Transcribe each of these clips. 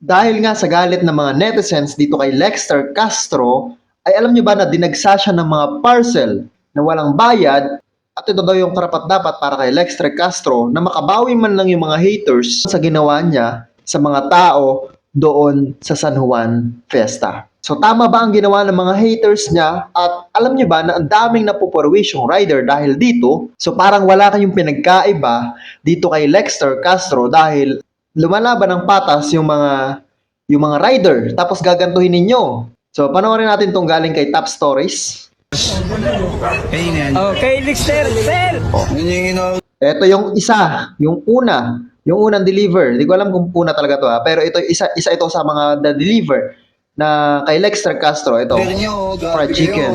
Dahil nga sa galit ng mga netizens dito kay Lexter Castro, ay alam nyo ba na dinagsa siya ng mga parcel na walang bayad at ito daw yung karapat-dapat para kay Lexter Castro na makabawi man lang yung mga haters sa ginawa niya sa mga tao doon sa San Juan Fiesta. So tama ba ang ginawa ng mga haters niya at alam niyo ba na ang daming napupurwish yung rider dahil dito? So parang wala kayong pinagkaiba dito kay Lexter Castro dahil lumalaban ng patas yung mga rider tapos gagantuhin ninyo. So panoorin natin tong galing kay Top Stories. Okay, Lexter, sir! Ito yung isa, yung unang deliver. Hindi ko alam kung una talaga to pero ito isa ito sa mga na-deliver na kay Lexter Castro. Ito, fried chicken.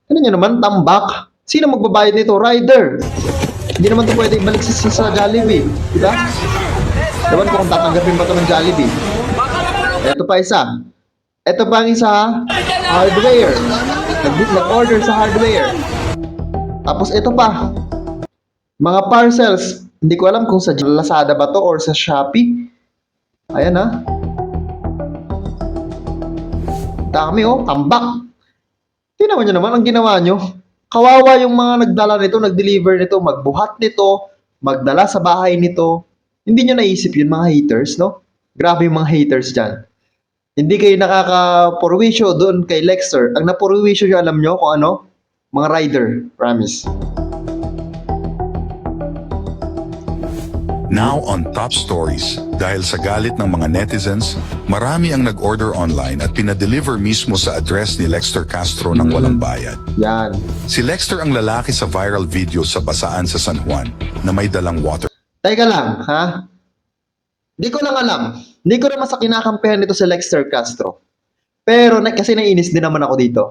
Ano nyo naman, tambak? Sino magbabayad nito? Rider. Hindi naman to pwede ibalik sa Jollibee. Diba? Dapat ko kung tatanggapin ba ito ng Jollibee. Ito pa isa. Ito pa ang isa, hardware. Nag-order sa hardware. Tapos ito pa, mga parcels. Hindi ko alam kung sa Lazada ba to or sa Shopee. Ayan ha. Dami oh, tambak. Tingnan nyo naman ang ginawa nyo. Kawawa yung mga nagdala nito, nag-deliver nito, magbuhat nito, magdala sa bahay nito. Hindi nyo naisip yun mga haters, no? Grabe yung mga haters dyan. Hindi kayo nakaka-purwisyo doon kay Lexter. Ang napurwisyo nyo, alam nyo kung ano? Mga rider, promise. Now on Top Stories, dahil sa galit ng mga netizens, marami ang nag-order online at pinadeliver mismo sa address ni Lexter Castro ng walang bayad. Yan. Si Lexter ang lalaki sa viral video sa basaan sa San Juan na may dalang water. Teka lang, ha? Di ko lang alam. Hindi ko naman sa kinakampihan nito si Lexter Castro. Pero kasi naiinis din naman ako dito.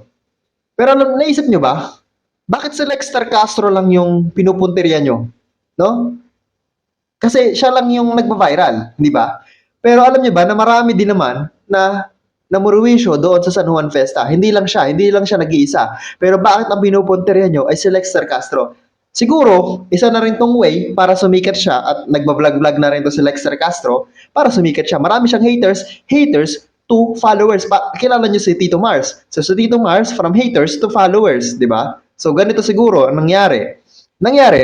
Pero naisip nyo ba? Bakit si Lexter Castro lang yung pinupunteriya nyo? No? Kasi siya lang yung nagba-viral, di ba? Pero alam niyo ba na marami din naman na namurwisyo doon sa San Juan Fiesta. Hindi lang siya nag-iisa. Pero bakit ang pinupunteriya nyo ay si Lexter Castro? Siguro, isa na rin tong way para sumikat siya at nagba-vlog-vlog na rin to si Lexter Castro para sumikat siya. Marami siyang haters to followers. Kilala niyo si Tito Mars. So si Tito Mars, from haters to followers, di ba? So ganito siguro ang nangyari.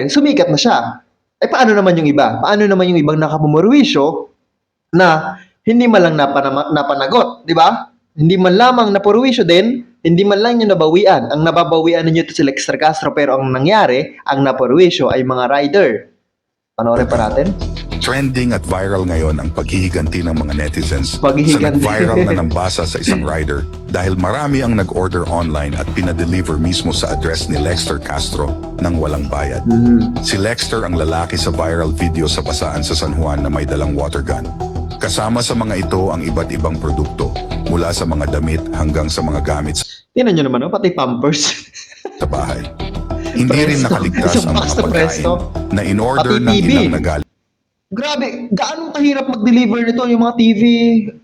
Sumikat na siya. Eh paano naman yung iba? Paano naman yung ibang nakapumurwisyo na hindi man lang napanagot, di ba? Hindi man lamang napurwisyo din, hindi man lang yung nabawian. Ang nababawian ninyo ito si Lexter Castro pero ang nangyari, ang napurwisyo ay mga rider. Panoorin pa natin. Trending at viral ngayon ang paghihiganti ng mga netizens sa Paghihiganti. nag-viral na nambasa sa isang rider dahil marami ang nag-order online at pinadeliver mismo sa address ni Lexter Castro ng walang bayad. Si Lexter ang lalaki sa viral video sa basaan sa San Juan na may dalang water gun. Kasama sa mga ito ang iba't ibang produkto mula sa mga damit hanggang sa mga gamit Tingnan nyo naman, pati Pampers. sa bahay. Hindi rin Presto. nakaligtas Isang ang box mga na pagkain Presto. na in-order Pati ng TV. ilang nagal. Grabe, gaano kahirap mag-deliver nito yung mga TV,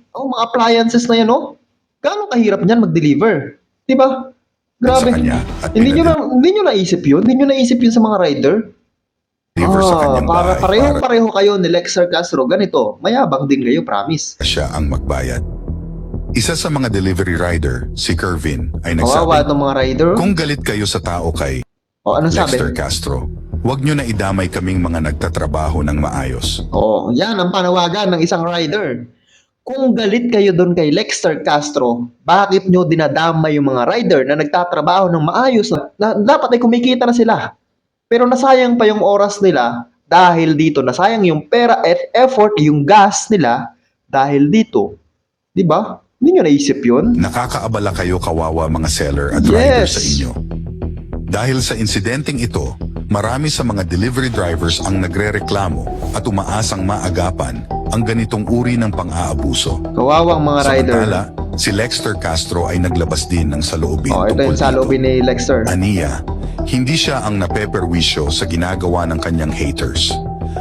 mga appliances na yan, oh? Gaano kahirap niyan mag-deliver? Di ba? Grabe. Sa kanya at Hindi nyo naisip yun? Hindi nyo naisip yun sa mga rider? deliver sa kanyang bahay Pareho kayo ni Lexter Castro. Ganito, mayabang din kayo, promise. siya ang magbayad. Isa sa mga delivery rider, si Kervin, ay Kawawa nagsabi, itong mga rider. kung galit kayo sa tao kay Anong sabi? Lexter Castro, huwag nyo na idamay kaming mga nagtatrabaho ng maayos. Yan ang panawagan ng isang rider. Kung galit kayo doon kay Lexter Castro, bakit nyo dinadamay yung mga rider na nagtatrabaho ng maayos na dapat ay kumikita na sila? Pero nasayang pa yung oras nila dahil dito. Nasayang yung pera at effort, yung gas nila dahil dito. Di ba? Hindi nyo naisip yun? Nakakaabala kayo kawawa mga seller at rider Yes. sa inyo. Dahil sa insidenteng ito, marami sa mga delivery drivers ang nagrereklamo at umaasang maagapan ang ganitong uri ng pang-aabuso. Kawawang mga rider. Samantala, si Lexter Castro ay naglabas din ng saloobin Ito tungkol yung saloobin ni Lexter. Aniya, hindi siya ang napeperwisyo sa ginagawa ng kanyang haters.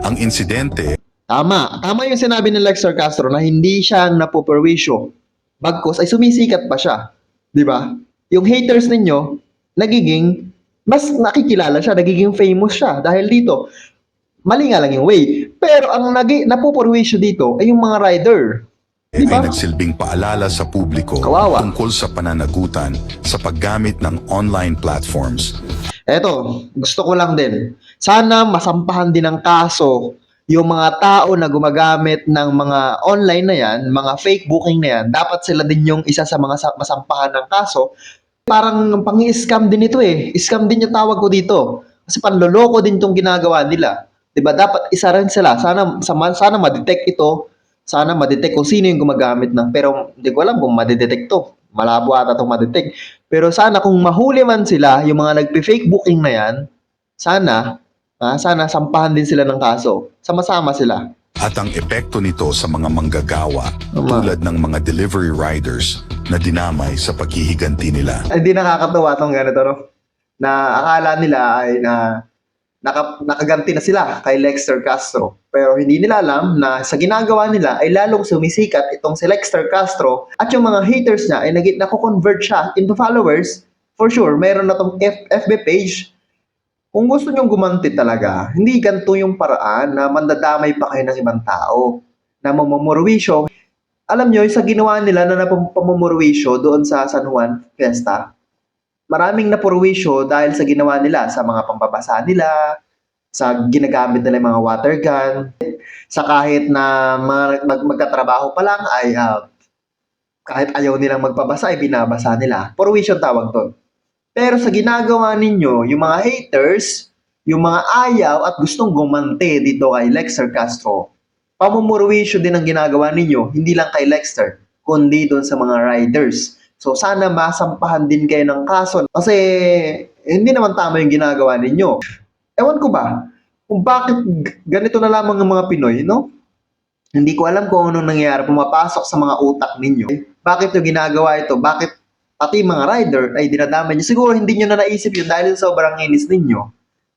Ang insidente Tama yung sinabi ni Lexter Castro na hindi siya ang napuperwisyo. Bagkus ay sumisikat pa siya. Di ba? Yung haters ninyo, nagiging, mas nakikilala siya, nagiging famous siya. Dahil dito, mali nga lang yung way. Pero ang napupurwisyo dito ay yung mga rider. Diba? ay nagsilbing paalala sa publiko Kawawa. tungkol sa pananagutan sa paggamit ng online platforms. Eto, gusto ko lang din. Sana masampahan din ng kaso yung mga tao na gumagamit ng mga online na yan, mga fake booking na yan. Dapat sila din yung isa sa mga masampahan ng kaso. Parang pang-scam din ito eh. Scam din yung tawag ko dito. Kasi panloloko din itong ginagawa nila. 'Di ba? Dapat isa rin sila. Sana ma-detect ito. Sana ma-detect kung sino yung gumagamit ng. Pero hindi ko alam kung ma-detect to. Malabo ata itong ma-detect. Pero sana kung mahuli man sila, yung mga nagpi-fake booking na yan, sana sampahan din sila ng kaso. Sama-sama sila. At ang epekto nito sa mga manggagawa Tama. tulad ng mga delivery riders na dinamay sa paghihiganti nila. Hindi nakakatawa tong ganito, no? Na akala nila ay nakaganti na sila kay Lexter Castro. Pero hindi nila alam na sa ginagawa nila ay lalong sumisikat itong si Lexter Castro at yung mga haters niya ay nako-convert siya into followers. For sure, meron na tong FB page. Kung gusto nyong gumanti talaga, hindi ganito yung paraan na mandadamay pa kayo ng ibang tao na mamumurwisyo. Alam nyo, sa ginawa nila na napamumurwisyo doon sa San Juan Fiesta, maraming napurwisyo dahil sa ginawa nila, sa mga pambabasa nila, sa ginagamit nila yung mga water gun, sa kahit na magkatrabaho pa lang ay kahit ayaw nilang magpabasa ay binabasa nila. Purwisyo tawag doon. Pero sa ginagawa ninyo, yung mga haters, yung mga ayaw at gustong gumanti dito kay Lexter Castro, pamumurwisyo din ang ginagawa ninyo, hindi lang kay Lexter, kundi doon sa mga riders. So sana masampahan din kayo ng kaso kasi hindi naman tama yung ginagawa ninyo. Ewan ko ba kung bakit ganito na lamang ang mga Pinoy, no? Hindi ko alam kung anong nangyayari, pumapasok sa mga utak ninyo. Bakit yung ginagawa ito? Bakit pati mga rider ay dinadamay nyo? Siguro hindi nyo na naisip yun dahil sobrang inis ninyo.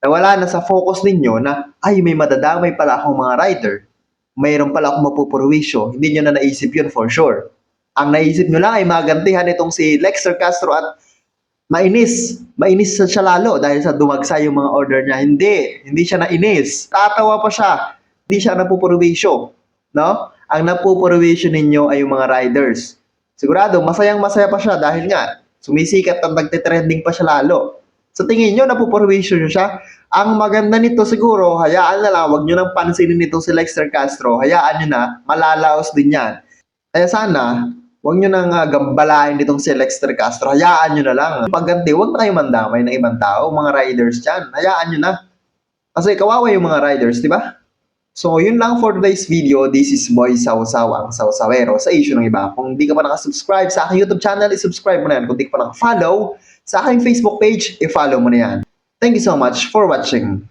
Nawala na sa focus ninyo na ay may madadamay pala akong mga rider. Mayroon pala akong mapupurwisyo. Hindi nyo na naisip yun for sure. Ang naisip nyo lang ay magantihan itong si Lexter Castro at mainis siya lalo dahil sa dumagsa yung mga order niya. Hindi siya nainis. Tatawa pa siya. Hindi siya napupurwisyo. No? Ang napupurwisyo ninyo ay yung mga riders. Sigurado, masayang-masaya pa siya dahil nga, sumisikat at nagtitrending pa siya lalo. Sa tingin nyo, napupurwisyo nyo siya. Ang maganda nito siguro, hayaan na lang, wag nyo nang pansinin nito si Lexter Castro. Hayaan nyo na, malalaos din yan. Kaya sana, huwag nyo nang gambalain ditong si Lexter Castro. Hayaan nyo na lang. Pagganti, huwag na kayo mandamay ng ibang tao, mga riders dyan. Hayaan nyo na. Kasi kawawa yung mga riders, di ba? So, yun lang for today's video. This is Boy Sausaw, ang Sausawero sa issue ng iba. Kung di ka pa nakasubscribe sa aking YouTube channel, i-subscribe mo na yan. Kung di ka pa nakafollow sa aking Facebook page, i-follow mo na yan. Thank you so much for watching.